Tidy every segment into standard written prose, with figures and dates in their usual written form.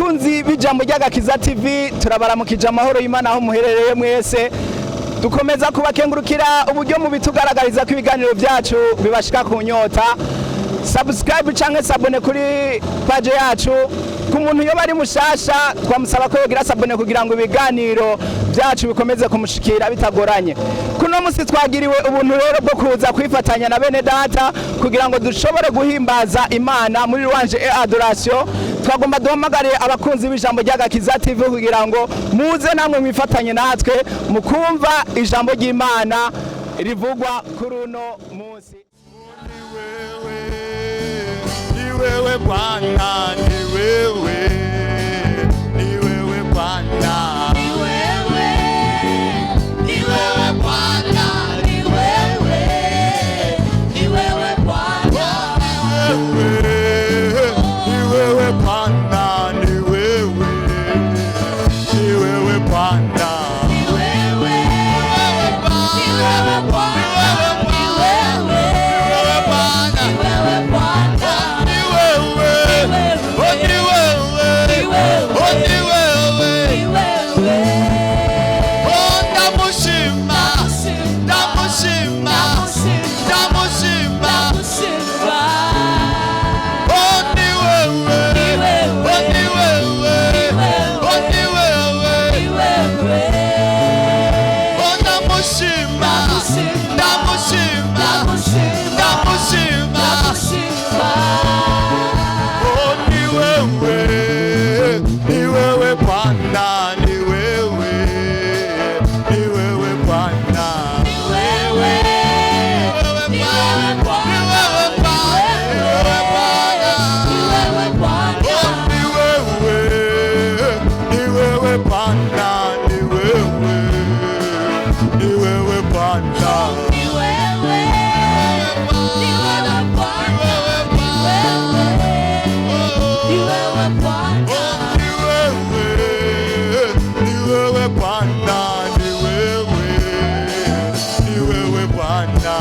bakunzi b'ijambo ry'agakiza TV turabaramukije amahoro y'Imana aho muherereye mwese. Dukomeza kubakengurukira uburyo mu bitugaragariza ko ibiganiro byacu bibashika ku nyota. Subscribe canke sabone kuri page yacu. Ku muntu yo bari mushasha twamusaba ko yogira sabone kugira ngo ibiganiro byacu bikomeze kumushikira bitagoranye. Kuno musi twagiriwe ubuntu rero bwo kuza kwifatanya na bene data kugira ngo dushobore guhimbaza Imana muri Louange et Adoration. Twagomba duhamagariye abakunzi b'ijambo ry'agakiza TV kugira ngo muze namwe mwifatanye natwe mukumva ijambo ry'Imana rivugwa kuri uno musi. Ni wewe Bwana, ni wewe Bwana, ni wewe Bwana, ni wewe Bwana, ni wewe Bwana, ni wewe Bwana.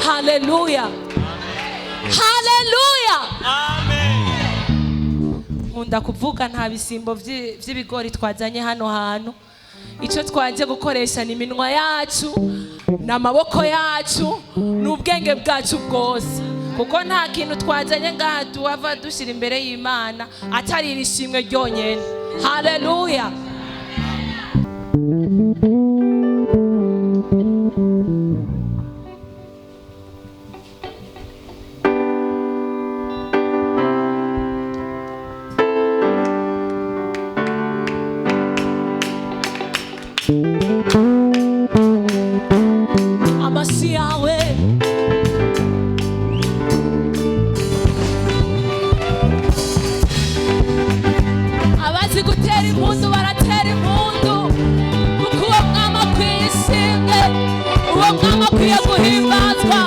Hallelujah. Hallelujah. Amen. Nkunda kuvuga nta bisimbo vy'ibigori twazanye hano hantu. Ico twaje gukoresha ni iminwa yacu, n'amaboko yacu, n'ubwenge bwacu bwose. Kuko nta kintu twazanye ngaha tuwava dushira imbere y'Imana atari irishimwe ryonyene. Hallelujah. Amasi yawe abazi gutera impundu baratera impundu kuko uwo mwami akwiye, uwo mwami akwiye guhimbazwa,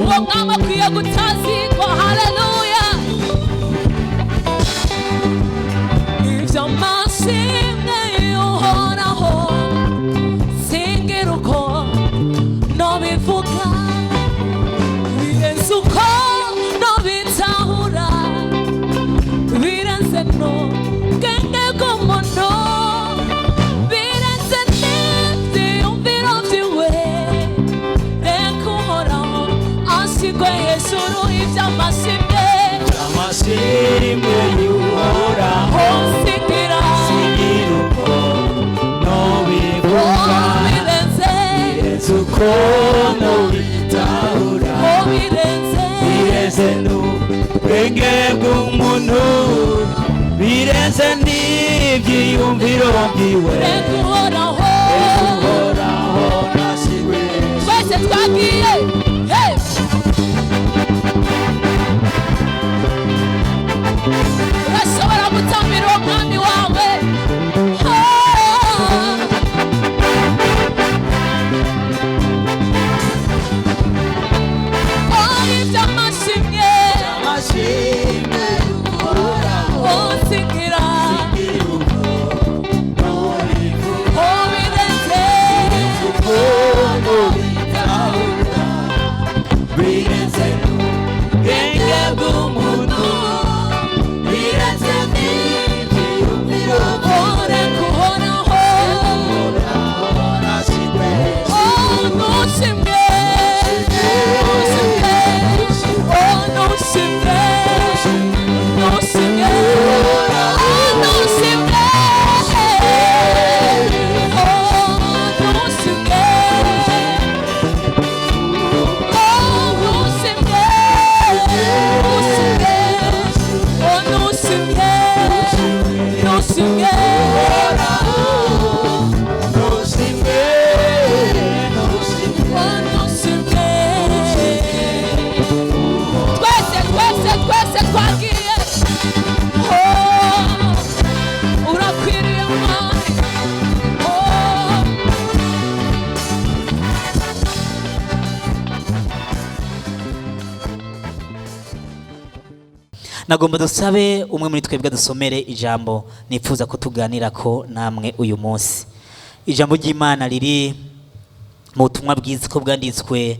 uwo mwami akwiye gutazirwa. Haleluya. Ivyo mashimwe uhoraho nobivuga birenze uko nobitahura birenze no bwenge bw'umuntu birenze n'ivyiyumviro vyiwe reka uhoraho asigwe hejuru ivy'amashimwe amashimwe y'uhoraho sigira uko nobivuga birenze uko nobitahura birenze n'ubwenge bw'umuntu birenze n'ivyiyumviro vyiwe reka uhoraho uhoraho nashigwe twese twagiye hey! urashobora gutambira uwo mwami wawe ivy'amashimwe amashimwe y'uhoraho sigira nobivuga birenze uko nobitahura birenze n'ubwenge bw'umuntu birenze n'ivyiyumviro reka uhoraho uhoraho nashigwe nushimwe twese twagiye urakwiriye mwami nagomba dusabe umwe muri twebwe dusomere ijambo nifuza ko tuganira ko namwe uyu munsi. Ijambo ry'Imana riri mu butumwa bwiza ko bwanditswe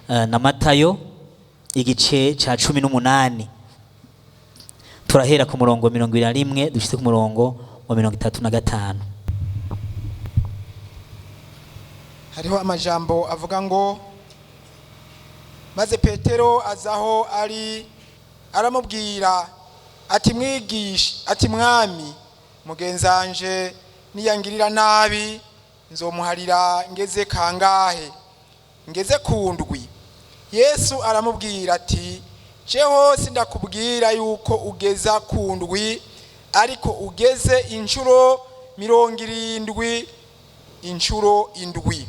na Matayo igice ca 18 turahera ku murongo 21 dushitse ku murongo wa 35. hariho amajambo avuga ngo maze Petero azaho ari aramubwira ati mwigisha ati mwami mugenzanje niyangirira nabi nzomuharira ngeze kangahe ngeze kundwi. Yesu aramubwira ati jeho sindakubwira yuko ugeza kundwi ariko ugeze inshuro 70 inshuro indwi.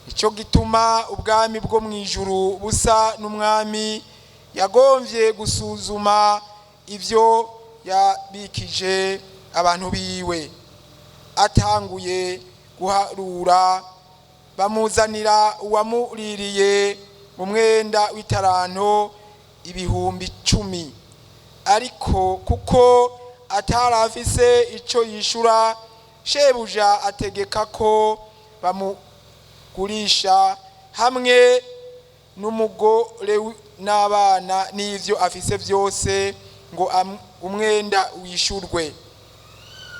Ico gituma ubwami bwo mwijuru busa n'umwami yagomvye gusuzuma ivyo yabikije abantu biwe. Atanguye guharura bamuzanira uwamuririye mu mwenda w'itaranto 10,000. Ariko kuko atarafise ico yishura, shebuja ategeka ko bamugurisha hamwe n'umugore n'abana n'ivyo afise vyose ngo umwenda wishurwe.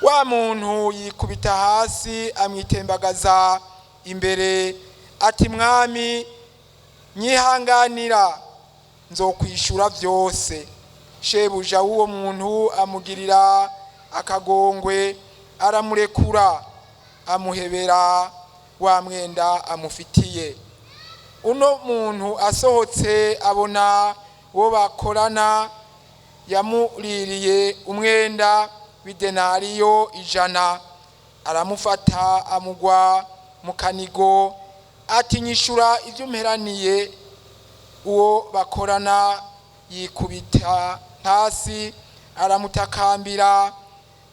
Wa muntu yikubita hasi amwitembagaza imbere ati mwami nyihanganira nzokwishura vyose. Shebuja w'uwo muntu amugirira akagongwe aramurekura amuhebera wa mwenda amufitiye. Uno muntu asohotse abona wo bakorana yamuririye umwenda w'idenariyo 100, aramufata amugwa mu kanigo ati nyishura ivyo mperaniye. Uwo bakorana yikubita hasi aramutakambira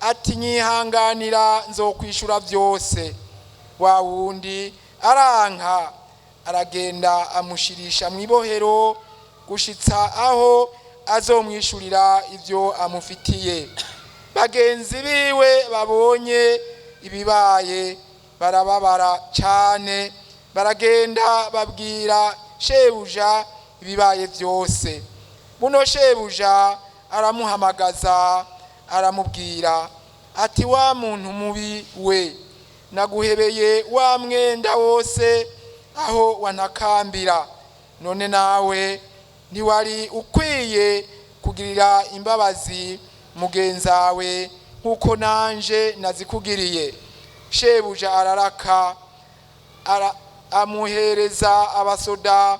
ati nyihanganira nzokwishura vyose. Wa wundi aranka aragenda amushirisha mwibohero gushitsa aho azomwishurira ivyo amufitiye. Bagenzi biwe babonye ibibaye barababara cyane baragenda babwira shebuja ibibaye byose. Buno shebuja aramuhamagaza aramubwira ati, wa muntu mubi we, naguhebeye wa mwenda wose aho wanakambira, none nawe ntiwari ukwiye kugirira imbabazi mugenzawe nkuko nanje nazikugiriye. Shebuja araraka amuhereza abasoda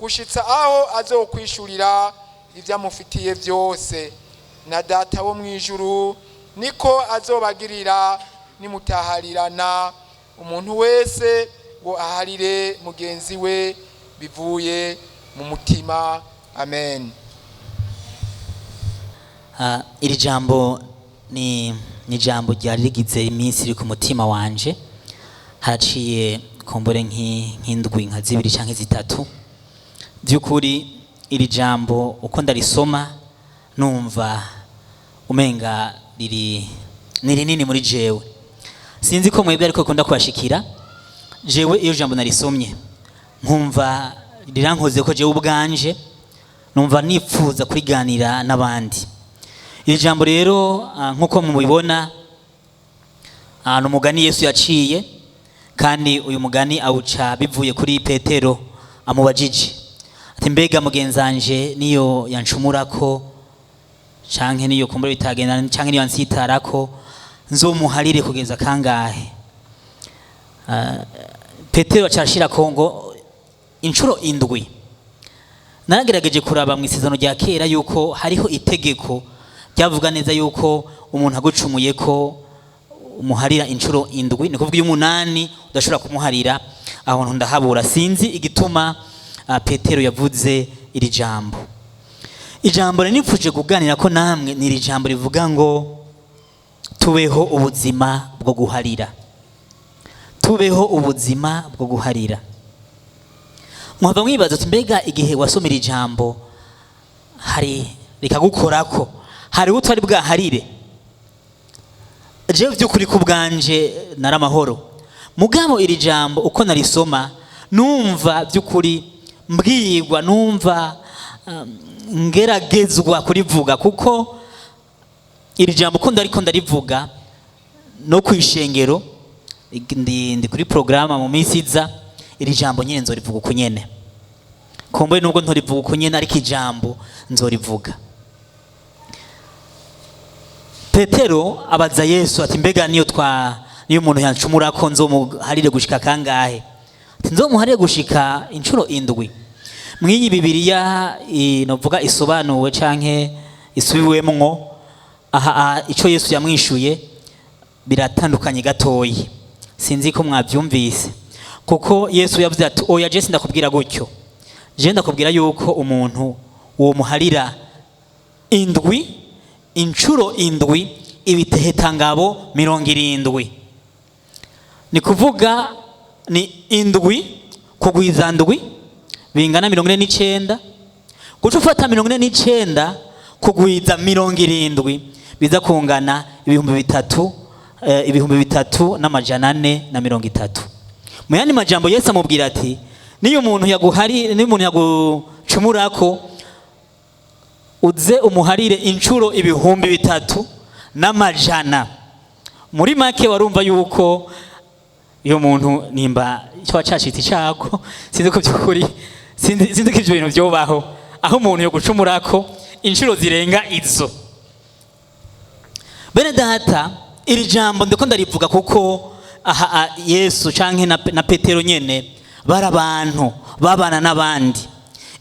gushitsa aho azokwishurira ivyamufitiye byose. Na data wo mwijuru niko azobagirira nimutaharirana, umuntu wese ngo aharire mugenzi we bivuye mu mutima. Amen. Iri jambo ni jambo ryari rigize iminsi iri ku mutima wanje, haraciye kumbure nk'indwi nka zibiri canke zitatu. By'ukuri iri jambo uko ndarisoma numva umenga ni rinini muri jewe. Sinzi ko mwebwe ariko kunda kubashikira. Jewe iyo jambo narisomye nkumva rirankoze ko jewe ubwanje numva nipfuza kuriganira n'abandi. Iri jambo rero nkuko mubibona umugani Yesu yaciye, kandi uyu mugani awuca bivuye kuri Petero amubajije ati, mbega mugenzanje niyo yancumurako canke niyo kumbura bitagenda canke niyo yansitarako nzomuharire kugeza kangahe? Petero acashira kongo inshuro indwi. Naragerageje kuraba mu isezerano rya kera yuko hariho itegeko ryavuga neza yuko umuntu agucumuye ko umuharira inshuro indwi, ni kuvuga umunani udashobora kumuharira. Aho ndahabura, sinzi igituma Petero yavuze iri jambo. Ijambo nipfuje kuganira ko namwe ni iri jambo rivuga ngo tubeho ubuzima bwo guharira. Tubeho ubuzima bwo guharira. Mwava mwibaza ati, mbega igihe wasomera ijambo hari rikagukorako, hari utari bwaharire? Jewe by'ukuri ku bwanje naramahoro, mugabo iri jambo uko narisoma numva by'ukuri mbwirwa, numva ngeragezwa kurivuga, kuko iri jambo uko ndariko ndarivuga no kwishengero ndi kuri programa mu minsi iza, iri jambo nyene nzorivuga uko nyene. Kombe nubwo ntorivuga uko nyene, ariko ijambo nzorivuga. Petero abaza Yesu ati, mbega niyo umuntu yancumura ko nzomuharire gushika kangahe? Ati, nzomuharire gushika inshuro indwi. Mw'iyi Bibiliya novuga isobanuwe canke isubiwemwo, aha ico Yesu yamwishuye biratandukanye gatoyi. Sinzi ko mwavyumvise, kuko Yesu yavuze ati, oya je sindakubwira gutyo, je ndakubwira yuko umuntu uwo muharira indwi, inshuro indwi, ibitehetangabo 70. Ni kuvuga ni indwi kugwiza ndwi bingana 49, guca ufata 49 kugwiza 70 biza kungana 3,430. Mu yandi majambo Yesu amubwira ati, niyo umuntu yagucumurako uze umuharire inshuro 3,100. Muri make warumva yuko iyo muntu nimba cyo wacashitse cyako, sinzi ko byukuri, sinzi ko ibyo bintu byobaho aho umuntu yo gucumurako inshuro zirenga izo. Bene data, iri jambo ndiko ndarivuga kuko aha Yesu canke na Petero nyene bari abantu babana n'abandi.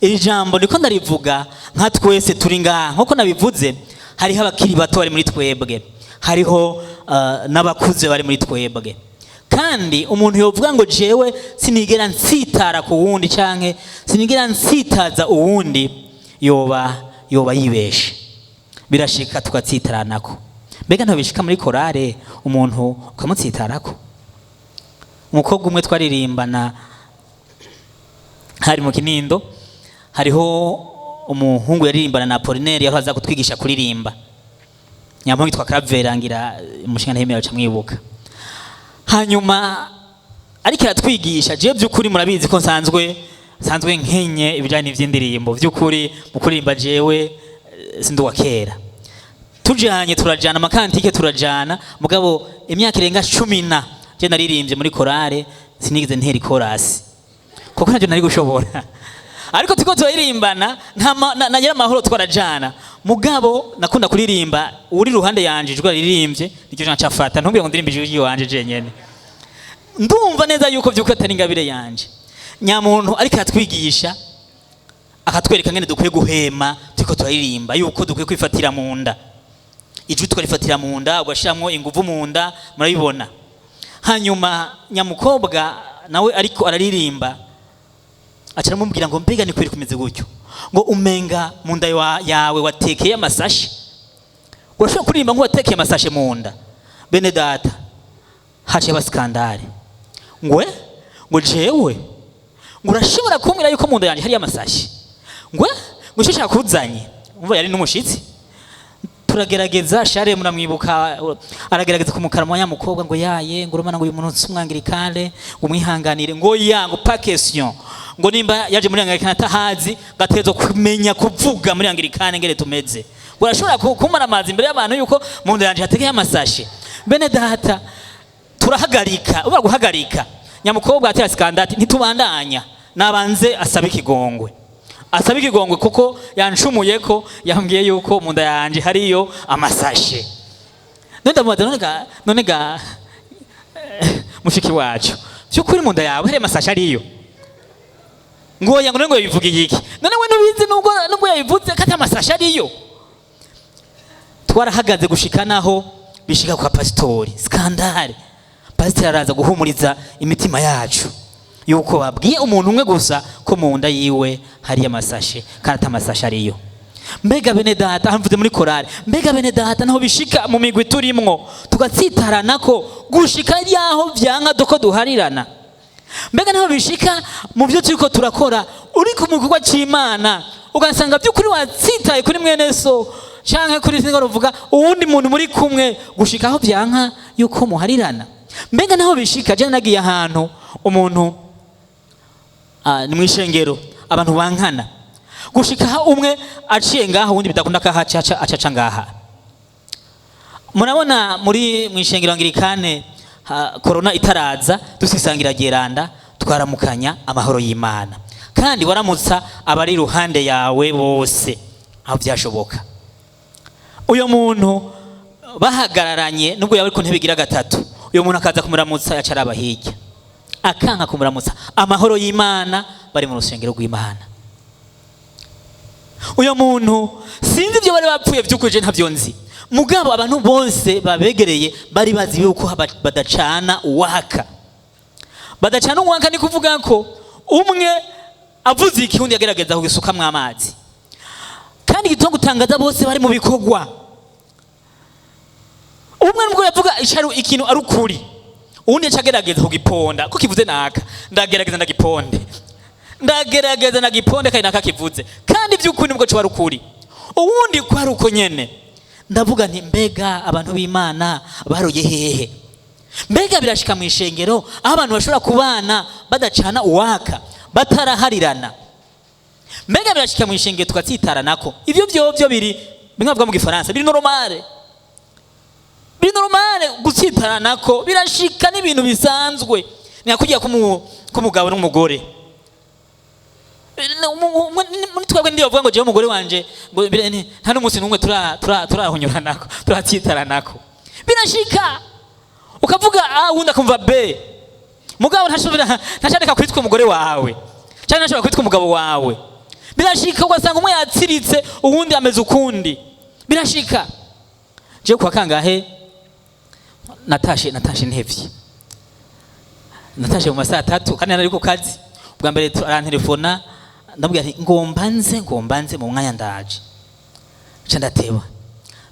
Iri jambo ndiko ndarivuga nka twese turi ngaha, nkuko nabivuze, hariho abakiri bato bari muri twebwe, hariho n'abakuze bari muri twebwe. Kandi umuntu yovuga ngo jewe sinigera nsitara ku wundi canke sinigera nsitaza uwundi, yoba yibeshe. Birashika tugatsitaranako. Mbega ntobishika muri korale umuntu ukamutsitarako? Umukobwa umwe twaririmbana hari mu Kinindo, hariho umuhungu yaririmbana na Apollinaire yaho aza kutwigisha kuririmba. Nyampongi twakaverangira umushinga ntihemera cha mwibuka. Hanyuma ariko aratwigisha. Je by'ukuri murabizi ko nsanzwe nkenye ibijanye n'ivy'indirimbo by'ukuri mu kuririmba jewe sindi wa kera. Tujanye turajana amakantike turajana mugabo imyaka irenga 10 je naririmbye muri korale sinigeze ntera chorus kuko nacyo nari gushobora ariko tuko turirimbana nagira amahoro twarajana mugabo nakunda kuririmba uri ruhande yanje ijwi aririmbye nicyo ncafata ntumbire ngo ndirimbe ijwi yanje jenyene ndumva neza yuko byuko atari ingabire yanje nyamuntu ariko atwigisha akatwereka ngene dukwiye guhema tuko turaririmba yuko dukwiye kwifatira mu nda ijwi tukarifatira mu nda ugashiramwo inguvu mu nda murabibona. Hanyuma nyamukobwa nawe ariko araririmba acaramubwira ngo mbega ni kwiri kumeze gutyo ngo umenga mu nda yawe watekeye amasashe urashobora kuririmba ngo watekeye amasashe mu nda. Bene data haciye baskandale ngo jewe ngo urashobora kumbwira yuko mu nda yanjye hari amasashe ngo ushaka kuzanye umva yari n'umushitsi. Turagerageza share muramwibuka aragerageza kumukaramo ya mukobwa ngo yaye ngo urumana ngo uyu muntu umwangirikane umwihanganire ngo ngo pas question ngo nimba yaje muri angirikane atahazi gatezo kumenya kuvuga muri angirikane ngere tumeze urashobora kumara amazi imbere y'abantu yuko mu nda yanje hategeye amasashe. Bene data turahagarika uba guhagarika nyamukobwa atera skandati ntitubandanya nabanze asaba ikigongwe kuko yanshumuye ko yambwiye yuko mu nda yanje hariyo amasashe. None ga mushiki wacu cyukuri mu nda yawe hari amasashe ariyo ngo bivuga iki none we nubizi nubwo yabivuze kata amasashe ariyo. Twarahagaze gushika naho bishika kwa pastori skandale. Pastor araza guhumuriza imitima yacu yuko babwiye umuntu umwe gusa ko mu nda yiwe hari amasashe kandi amasashe ariyo. Mbega bene data hamvuze muri korale mbega bene data naho bishika mu migwi turimwo tugatsitarana ko gushika ryaho vyanka doko duharirana. Mbega naho bishika mu byo turiko turakora uri ku mugwa cy'Imana ugasanga by'ukuri watsitaye kuri mwene so canke kuri singo ruvuga uwundi muntu muri kumwe gushika aho vyanka yuko muharirana. Mbega naho bishika je nagiye ahantu umuntu ni mwishengero abantu bankana gushika umwe aciye ngaho undi bidakunda acaca ngaha. Murabona muri mwishengero angirikane corona itaraza dusisangira geranda twaramukanya amahoro y'Imana kandi waramutsa abari ruhande yawe bose aho byashoboka. Uyo muntu bahagararanye nubwo yawe ko ntibigira gatatu uyo muntu akaza kumuramutsa yacaraba hirya akanka kumuramutsa amahoro y'Imana bari mu rusengero rw'Imana. Uyo muntu sinzi ibyo bari bapfuye by'ukuje ntavyo nzi mugabo abantu bose babegereye bari bazi yuko badacana uwaka ni kuvuga ko umwe avuze ikihundi yagerageza kugisukamwe amazi kandi gitongo gutangaza bose bari mu bikogwa. Umwe nubwo yavuga ikintu ari ukuri uwundi yacagerageza kugiponda ko kivuze naka ndagerageza ndagiponde kandi naka kivuze kandi by'ukuri nubwo cyo ari ukuri uwundi ko ari uko nyene. Ndavuga nti mbega abantu b'Imana baroye hehe? Mbega birashika mu ishengero aho abantu bashobora kubana badacana uwaka bataraharirana. Mbega birashika mu ishengero tugatsitarana ivyo byo biri bingavuga mu gifaransa biri normale gutsitarana birashika n'ibintu bisanzwe nyakugiye kumugabo n'umugore. Muri twebwe ndi bavuga ngo je umugore wanje ngo nta n'umunsi n'umwe turahunyuranako turatsitarana birashika ukavuga wundi akumva be mugabo ntashaka kwitwa umugore wawe cyangwa ntashaka kwitwa umugabo wawe. Birashika ugasanga umwe yatsiritse uwundi ameze ukundi birashika. Je kwa kangahe natashe ntevye natashe mu masaha 3 kandi nari ku kazi bwa mbere arantelefona ndabwira nti ngombanze mu mwanya ndaje nca ndateba.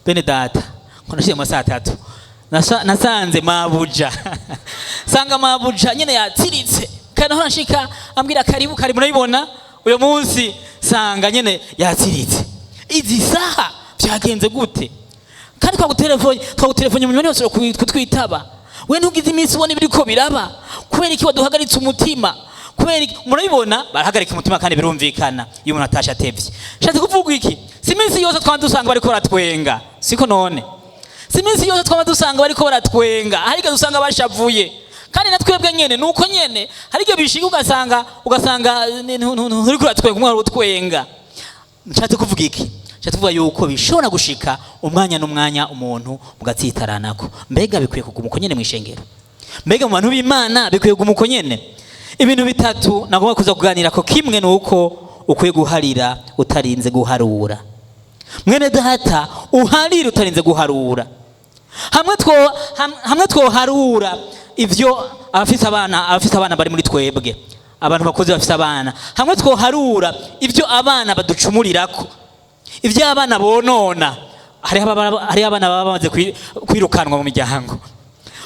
Bene data ko nashiye mu masaha 3 nasanze mabuja sanga mabuja nyene yatsiritse kandi aho nashika ambwira karibu murabibona uyo munsi sanga nyene yatsiritse. Izi saha byagenze gute kandi twagutelefone nyuma yose kutwitaba we ntugize iminsi ubona ibiriko biraba kubera iki waduhagaritse umutima kubera iki murabibona barahagarika umutima kandi birumvikana iyo umuntu atasha atevye shatse kuvuga iki si iminsi yose twaba dusanga bariko baratwenga siko none si iminsi yose twaba dusanga bariko baratwenga hari igihe dusanga bashavuye kandi natwebwe nyene nuko nyene hari igihe bishika ugasanga uriko uratwenga umwe utwenga nshatse kuvuga iki nshatse kuvuga yuko bishobora gushika umwanya n'umwanya umuntu mugatsitaranako mbega bikwiye kuguma uko nyene mw'ishengero mbega mu bantu b'Imana bikwiye kuguma uko nyene ibintu bitatu nagomba kuza kuganira ko kimwe nuko ukwiye guharira utarinze guharura mwene data uharira utarinze guharura hamwe twoharura ivyo abafise abana bari muri twebwe abantu bakoze bafise abana hamwe twoharura ivyo abana baducumurirako ivyo abana bonona hari abana baba bamaze kwirukanwa mu miryango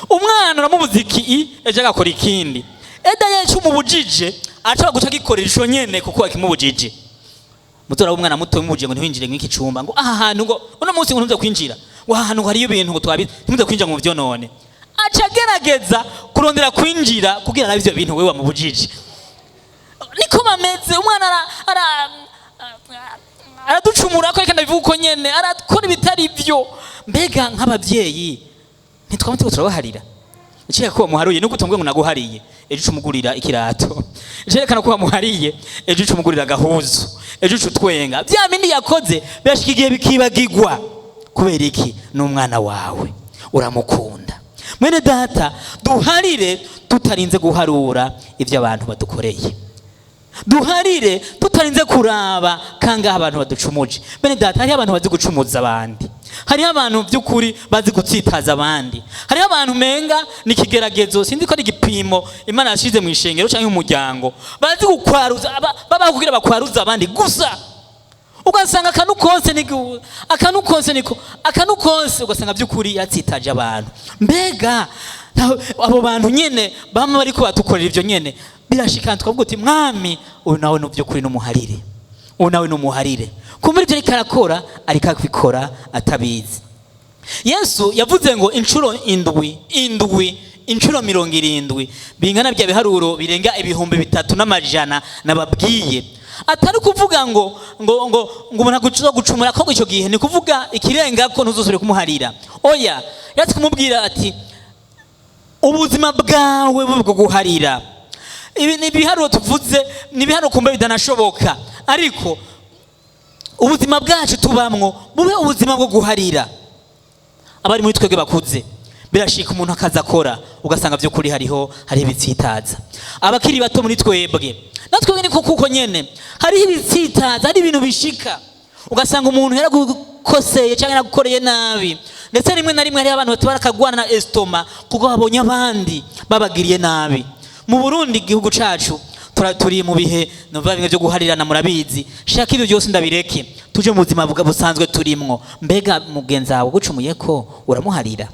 umwana uramubuza iki ejo agakora ikindi eda yecu umubujije aca guca gikorera isho nyene kuko akimubujije mutora w'umwana muto mubujije ngo ntiwinjire mw'iki cumba ngo aha hantu ngo uno munsi ngo ntuze kwinjira ngo aha hantu hariyo ibintu ngo twabize ntimuze kwinjira mu byo none aca gerageza kurondera kwinjira kugira nabi ivyo bintu wewe wamubujije niko bameze umwana araducumura ko reka ndabivuga uko nyene arakora ibitari byo mbega nk'abavyeyi ntitwaba turiko turabaharira iceka ko wamuharuye nuko utombwe ngo naguhariye ejo ucumugurira ikirato cerekana ko wamuhariye ejo ucumugurira agahuzu ejo ucutwenga vya bindi yakoze birashika igihe bikibagirwa kubera iki n'umwana wawe uramukunda mwene data duharire tutarinze guharura ivyo abantu badukoreye duharire tutarinze kuraba kangaha abantu baducumuje bene data hari abantu bazi gucumuza abandi hari abantu by'ukuri bazi gutsitaza abandi hari abantu menga ni kigeragezo sindi ko ari gipimo Imana yashize mu ishengero cyangwa umuryango bazi gukwaruza baba kugira bakwaruza abandi gusa ugasanga akanu konse ugasanga by'ukuri yatsitaje abantu mbega abo bantu nyene bama bariko batukorera ivyo nyene birashikana twavuga uti mwami uyu nawe no by'ukuri n'umuharire uyu nawe n'umuharire kumuri byo rikarakora ariko akabikora atabizi Yesu yavuze ngo inshuro indwi inshuro 70 bingana bya biharuro birenga 3,300 nababwiye atari kuvuga ngo umuntu gucumura ko icyo gihe ni kuvuga ikirenga ko ntuzosubire kumuharira oya yatse kumubwira ati ubuzima bwawe bwo guharira ibi ni biharuro tuvuze ni biharuro kumbe bidanashoboka ariko ubuzima bwacu tubamwo bube ubuzima bwo guharira abari muri twebwe bakuze birashika umuntu akaza akora ugasanga byo kuri hari ibitsitaza abakiri bato muri twebwe natwe niko kuko nyene hari ibitsitaza hari ibintu bishika ugasanga umuntu yaragukoseye cyangwa yaragukoreye nabi ndetse rimwe na rimwe hari abantu batabarakagwana na estoma kuko babonye abandi babagiriye nabi mu Burundi igihugu cacu turi mu bihe nova bimwe byo guharirana murabizi shaka ibyo byose ndabireke tuje mu buzima busanzwe turimwo mbega mugenza wawe gucumuye ko uramuharira